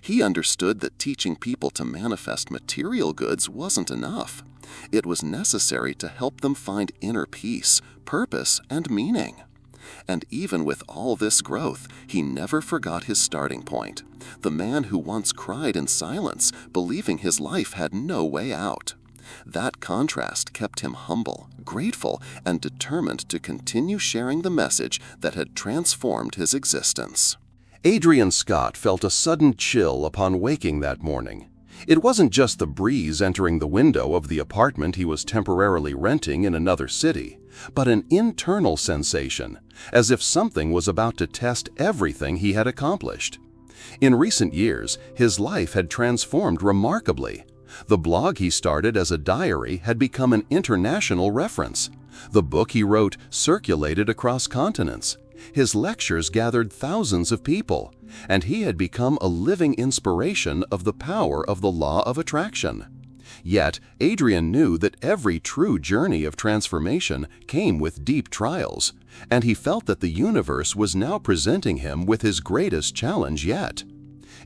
He understood that teaching people to manifest material goods wasn't enough. It was necessary to help them find inner peace, purpose, and meaning. And even with all this growth, he never forgot his starting point, the man who once cried in silence, believing his life had no way out. That contrast kept him humble, grateful, and determined to continue sharing the message that had transformed his existence. Adrian Scott felt a sudden chill upon waking that morning. It wasn't just the breeze entering the window of the apartment he was temporarily renting in another city, but an internal sensation, as if something was about to test everything he had accomplished. In recent years, his life had transformed remarkably. The blog he started as a diary had become an international reference. The book he wrote circulated across continents. His lectures gathered thousands of people, and he had become a living inspiration of the power of the law of attraction. Yet, Adrian knew that every true journey of transformation came with deep trials, and he felt that the universe was now presenting him with his greatest challenge yet.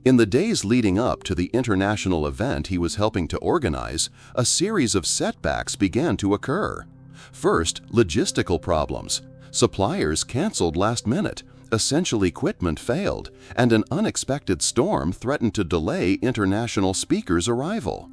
In the days leading up to the international event he was helping to organize, a series of setbacks began to occur. First, logistical problems. Suppliers canceled last minute, essential equipment failed, and an unexpected storm threatened to delay international speakers' arrival.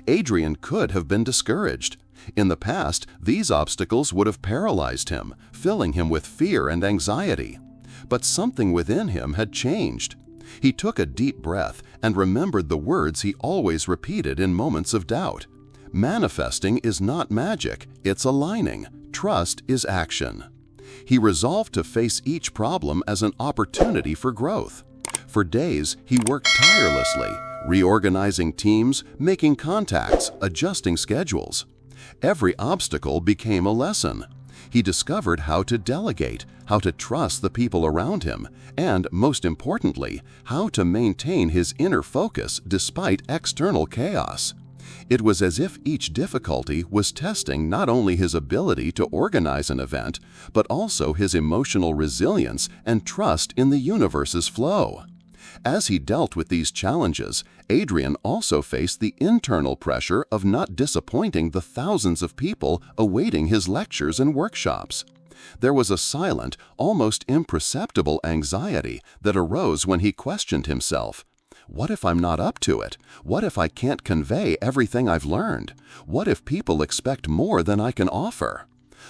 Adrian could have been discouraged. In the past, these obstacles would have paralyzed him, filling him with fear and anxiety. But something within him had changed. He took a deep breath and remembered the words he always repeated in moments of doubt. Manifesting is not magic, it's aligning. Trust is action. He resolved to face each problem as an opportunity for growth. For days, he worked tirelessly, reorganizing teams, making contacts, adjusting schedules. Every obstacle became a lesson. He discovered how to delegate, how to trust the people around him, and, most importantly, how to maintain his inner focus despite external chaos. It was as if each difficulty was testing not only his ability to organize an event, but also his emotional resilience and trust in the universe's flow. As he dealt with these challenges, Adrian also faced the internal pressure of not disappointing the thousands of people awaiting his lectures and workshops. There was a silent, almost imperceptible anxiety that arose when he questioned himself. What if I'm not up to it? What if I can't convey everything I've learned? What if people expect more than I can offer?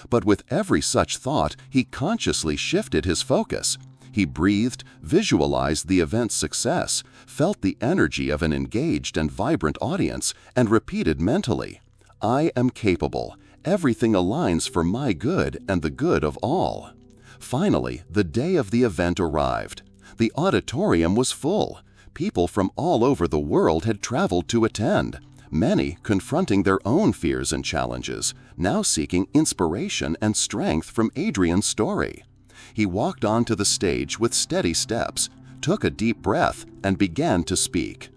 But with every such thought, he consciously shifted his focus. He breathed, visualized the event's success, felt the energy of an engaged and vibrant audience, and repeated mentally, "I am capable. Everything aligns for my good and the good of all." Finally, the day of the event arrived. The auditorium was full. People from all over the world had traveled to attend, many confronting their own fears and challenges, now seeking inspiration and strength from Adrian's story. He walked onto the stage with steady steps, took a deep breath, and began to speak.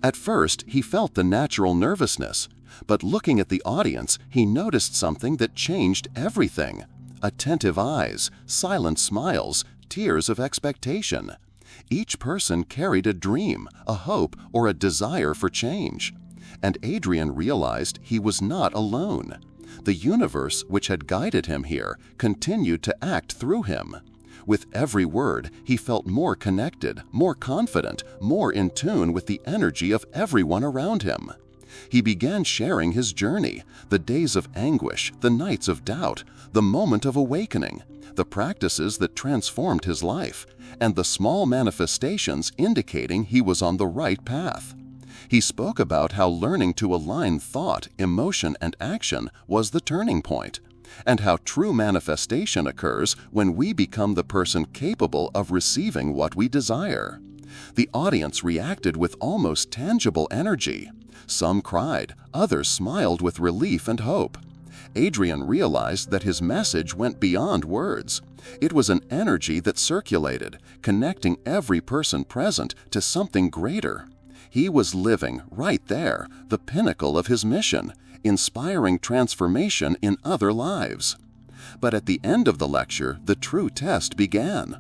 At first, he felt the natural nervousness, but looking at the audience, he noticed something that changed everything. Attentive eyes, silent smiles, tears of expectation. Each person carried a dream, a hope, or a desire for change. And Adrian realized he was not alone. The universe, which had guided him here, continued to act through him. With every word, he felt more connected, more confident, more in tune with the energy of everyone around him. He began sharing his journey, the days of anguish, the nights of doubt, the moment of awakening, the practices that transformed his life, and the small manifestations indicating he was on the right path. He spoke about how learning to align thought, emotion, and action was the turning point, and how true manifestation occurs when we become the person capable of receiving what we desire. The audience reacted with almost tangible energy. Some cried, others smiled with relief and hope. Adrian realized that his message went beyond words. It was an energy that circulated, connecting every person present to something greater. He was living, right there, the pinnacle of his mission, inspiring transformation in other lives. But at the end of the lecture, the true test began.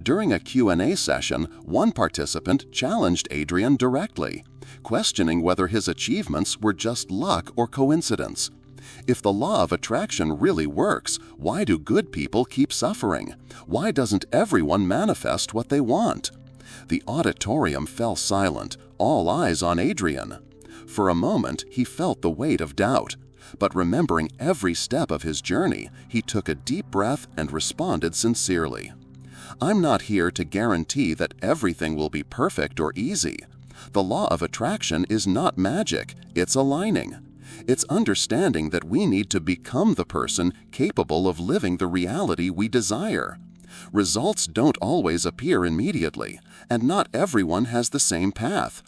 During a Q&A session, one participant challenged Adrian directly, questioning whether his achievements were just luck or coincidence. If the law of attraction really works, why do good people keep suffering? Why doesn't everyone manifest what they want? The auditorium fell silent, all eyes on Adrian. For a moment, he felt the weight of doubt, but remembering every step of his journey, he took a deep breath and responded sincerely. "I'm not here to guarantee that everything will be perfect or easy. The law of attraction is not magic, it's aligning. It's understanding that we need to become the person capable of living the reality we desire. Results don't always appear immediately, and not everyone has the same path.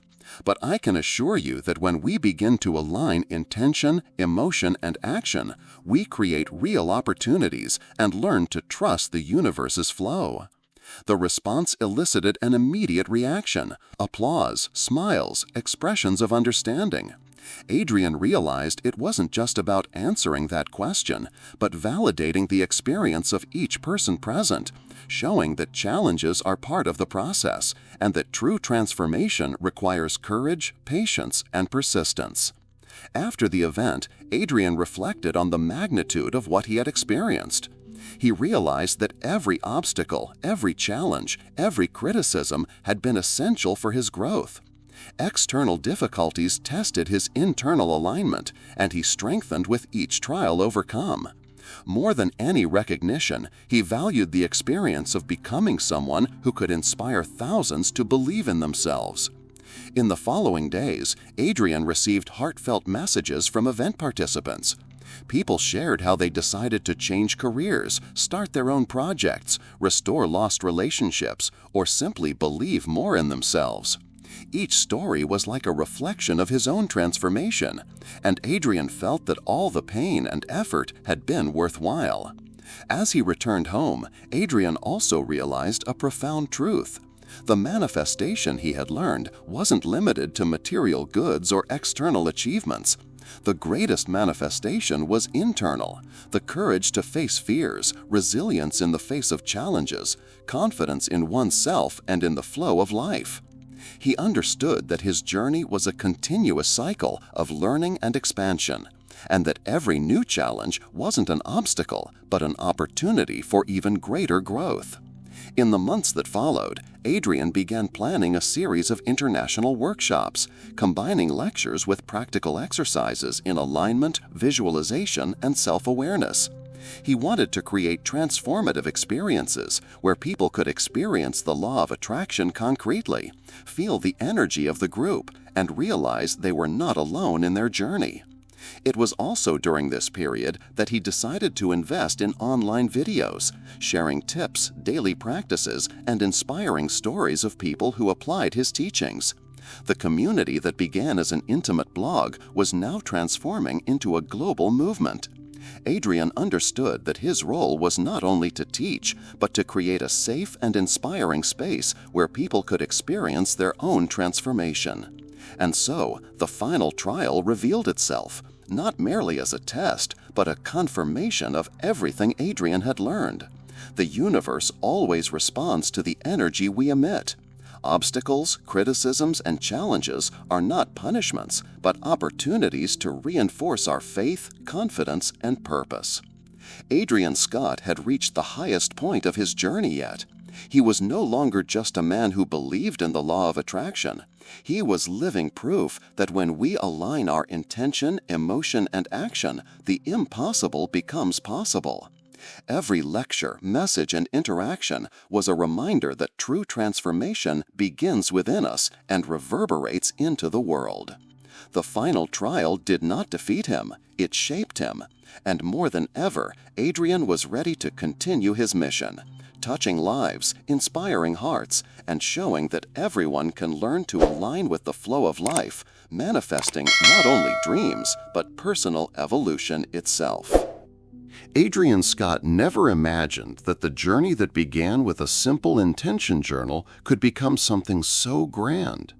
But I can assure you that when we begin to align intention, emotion, and action, we create real opportunities and learn to trust the universe's flow." The response elicited an immediate reaction: applause, smiles, expressions of understanding. Adrian realized it wasn't just about answering that question, but validating the experience of each person present, showing that challenges are part of the process and that true transformation requires courage, patience, and persistence. After the event, Adrian reflected on the magnitude of what he had experienced. He realized that every obstacle, every challenge, every criticism had been essential for his growth. External difficulties tested his internal alignment, and he strengthened with each trial overcome. More than any recognition, he valued the experience of becoming someone who could inspire thousands to believe in themselves. In the following days, Adrian received heartfelt messages from event participants. People shared how they decided to change careers, start their own projects, restore lost relationships, or simply believe more in themselves. Each story was like a reflection of his own transformation, and Adrian felt that all the pain and effort had been worthwhile. As he returned home, Adrian also realized a profound truth. The manifestation he had learned wasn't limited to material goods or external achievements. The greatest manifestation was internal: the courage to face fears, resilience in the face of challenges, confidence in oneself and in the flow of life. He understood that his journey was a continuous cycle of learning and expansion, and that every new challenge wasn't an obstacle, but an opportunity for even greater growth. In the months that followed, Adrian began planning a series of international workshops, combining lectures with practical exercises in alignment, visualization, and self-awareness. He wanted to create transformative experiences where people could experience the law of attraction concretely, feel the energy of the group, and realize they were not alone in their journey. It was also during this period that he decided to invest in online videos, sharing tips, daily practices, and inspiring stories of people who applied his teachings. The community that began as an intimate blog was now transforming into a global movement. Adrian understood that his role was not only to teach, but to create a safe and inspiring space where people could experience their own transformation. And so, the final trial revealed itself, not merely as a test, but a confirmation of everything Adrian had learned. The universe always responds to the energy we emit. Obstacles, criticisms, and challenges are not punishments, but opportunities to reinforce our faith, confidence, and purpose. Adrian Scott had reached the highest point of his journey yet. He was no longer just a man who believed in the law of attraction. He was living proof that when we align our intention, emotion, and action, the impossible becomes possible. Every lecture, message, and interaction was a reminder that true transformation begins within us and reverberates into the world. The final trial did not defeat him, it shaped him. And more than ever, Adrian was ready to continue his mission, touching lives, inspiring hearts, and showing that everyone can learn to align with the flow of life, manifesting not only dreams, but personal evolution itself. Adrian Scott never imagined that the journey that began with a simple intention journal could become something so grand.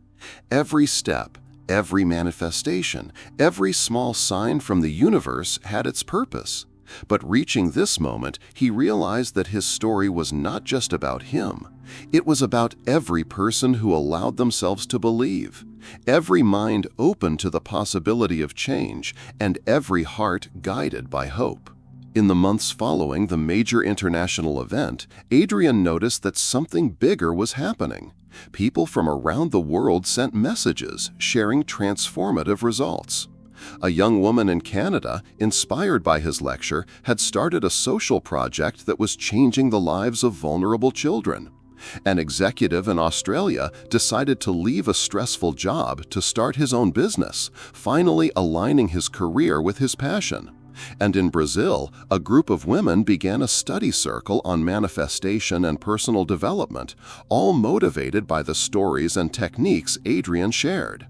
Every step, every manifestation, every small sign from the universe had its purpose. But reaching this moment, he realized that his story was not just about him. It was about every person who allowed themselves to believe, every mind open to the possibility of change, and every heart guided by hope. In the months following the major international event, Adrian noticed that something bigger was happening. People from around the world sent messages sharing transformative results. A young woman in Canada, inspired by his lecture, had started a social project that was changing the lives of vulnerable children. An executive in Australia decided to leave a stressful job to start his own business, finally aligning his career with his passion. And in Brazil, a group of women began a study circle on manifestation and personal development, all motivated by the stories and techniques Adrian shared.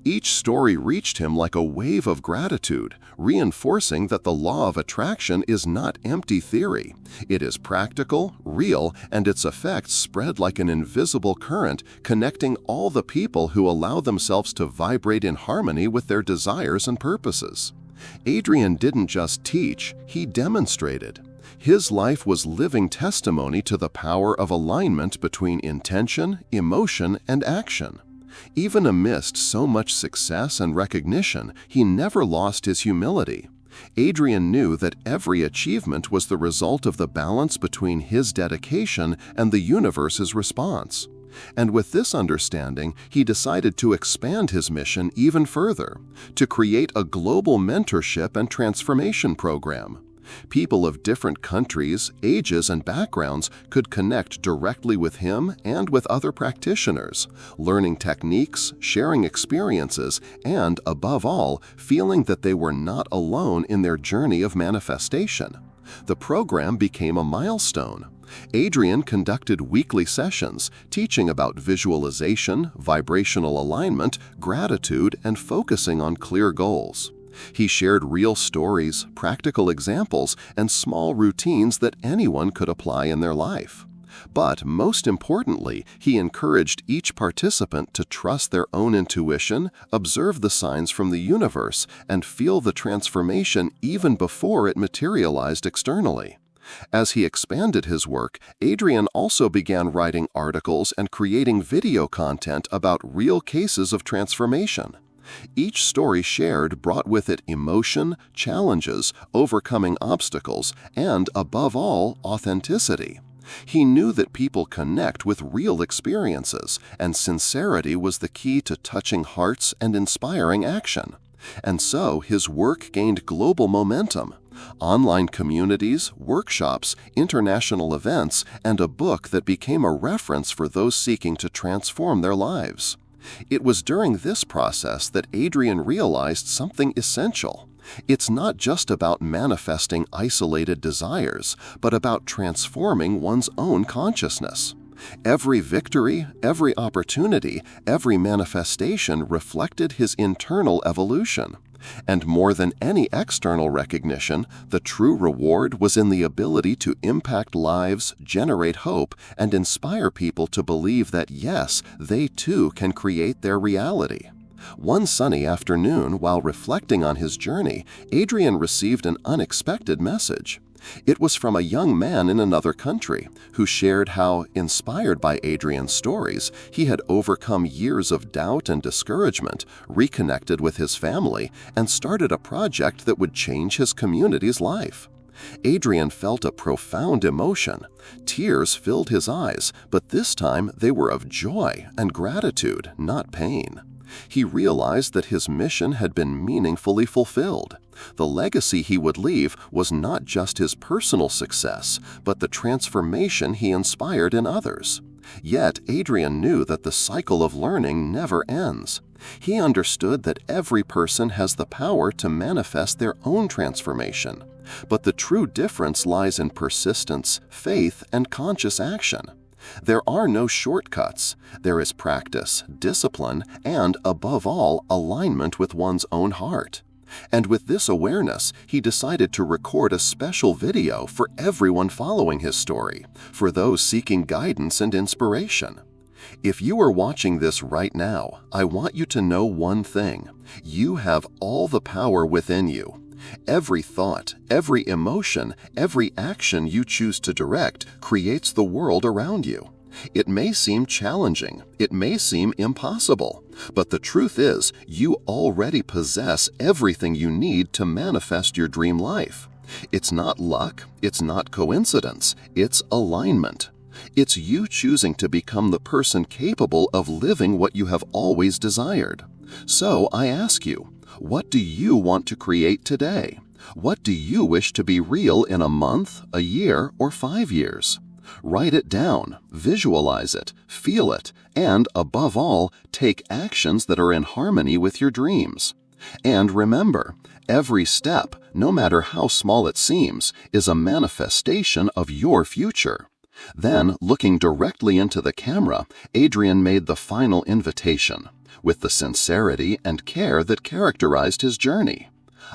Each story reached him like a wave of gratitude, reinforcing that the law of attraction is not empty theory. It is practical, real, and its effects spread like an invisible current, connecting all the people who allow themselves to vibrate in harmony with their desires and purposes. Adrian didn't just teach, he demonstrated. His life was living testimony to the power of alignment between intention, emotion, and action. Even amidst so much success and recognition, he never lost his humility. Adrian knew that every achievement was the result of the balance between his dedication and the universe's response. And with this understanding, he decided to expand his mission even further, to create a global mentorship and transformation program. People of different countries, ages, and backgrounds could connect directly with him and with other practitioners, learning techniques, sharing experiences, and, above all, feeling that they were not alone in their journey of manifestation. The program became a milestone. Adrian conducted weekly sessions teaching about visualization, vibrational alignment, gratitude, and focusing on clear goals. He shared real stories, practical examples, and small routines that anyone could apply in their life. But most importantly, he encouraged each participant to trust their own intuition, observe the signs from the universe, and feel the transformation even before it materialized externally. As he expanded his work, Adrian also began writing articles and creating video content about real cases of transformation. Each story shared brought with it emotion, challenges, overcoming obstacles, and, above all, authenticity. He knew that people connect with real experiences, and sincerity was the key to touching hearts and inspiring action. And so his work gained global momentum. Online communities, workshops, international events, and a book that became a reference for those seeking to transform their lives. It was during this process that Adrian realized something essential. It's not just about manifesting isolated desires, but about transforming one's own consciousness. Every victory, every opportunity, every manifestation reflected his internal evolution. And more than any external recognition, the true reward was in the ability to impact lives, generate hope, and inspire people to believe that yes, they too can create their reality. One sunny afternoon, while reflecting on his journey, Adrian received an unexpected message. It was from a young man in another country who shared how, inspired by Adrian's stories, he had overcome years of doubt and discouragement, reconnected with his family, and started a project that would change his community's life. Adrian felt a profound emotion. Tears filled his eyes, but this time they were of joy and gratitude, not pain. He realized that his mission had been meaningfully fulfilled. The legacy he would leave was not just his personal success, but the transformation he inspired in others. Yet Adrian knew that the cycle of learning never ends. He understood that every person has the power to manifest their own transformation. But the true difference lies in persistence, faith, and conscious action. There are no shortcuts. There is practice, discipline, and, above all, alignment with one's own heart. And with this awareness, he decided to record a special video for everyone following his story, for those seeking guidance and inspiration. If you are watching this right now, I want you to know one thing. You have all the power within you. Every thought, every emotion, every action you choose to direct creates the world around you. It may seem challenging, it may seem impossible, but the truth is, you already possess everything you need to manifest your dream life. It's not luck, it's not coincidence, it's alignment. It's you choosing to become the person capable of living what you have always desired. So I ask you, what do you want to create today? What do you wish to be real in a month, a year, or 5 years? Write it down, visualize it, feel it, and, above all, take actions that are in harmony with your dreams. And remember, every step, no matter how small it seems, is a manifestation of your future. Then, looking directly into the camera, Adrian made the final invitation, with the sincerity and care that characterized his journey.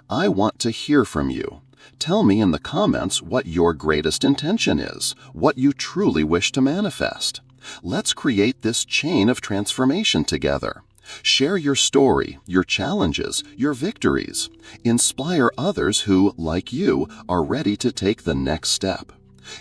I want to hear from you. Tell me in the comments what your greatest intention is, what you truly wish to manifest. Let's create this chain of transformation together. Share your story, your challenges, your victories. Inspire others who, like you, are ready to take the next step.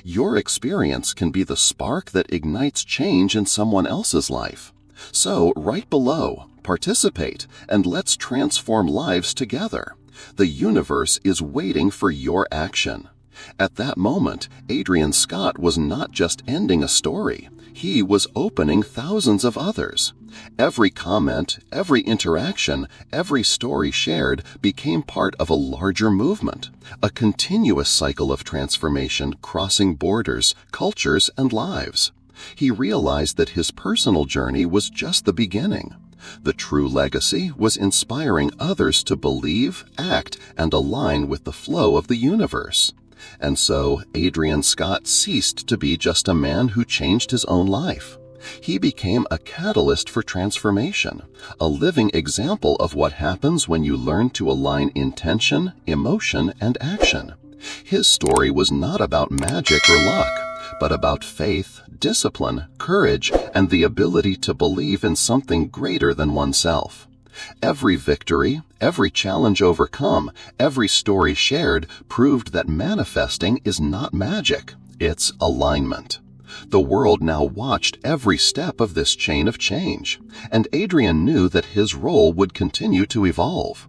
Your experience can be the spark that ignites change in someone else's life. So, right below, participate, and let's transform lives together. The universe is waiting for your action. At that moment, Adrian Scott was not just ending a story. He was opening thousands of others. Every comment, every interaction, every story shared became part of a larger movement, a continuous cycle of transformation crossing borders, cultures, and lives. He realized that his personal journey was just the beginning. The true legacy was inspiring others to believe, act, and align with the flow of the universe. And so, Adrian Scott ceased to be just a man who changed his own life. He became a catalyst for transformation, a living example of what happens when you learn to align intention, emotion, and action. His story was not about magic or luck, but about faith, discipline, courage, and the ability to believe in something greater than oneself. Every victory, every challenge overcome, every story shared proved that manifesting is not magic, it's alignment. The world now watched every step of this chain of change, and Adrian knew that his role would continue to evolve.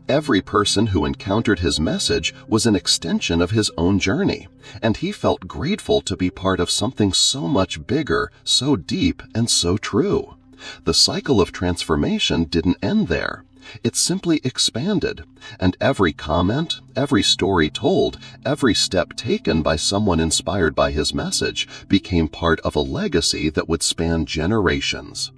Every person who encountered his message was an extension of his own journey, and he felt grateful to be part of something so much bigger, so deep, and so true. The cycle of transformation didn't end there. It simply expanded, and every comment, every story told, every step taken by someone inspired by his message became part of a legacy that would span generations.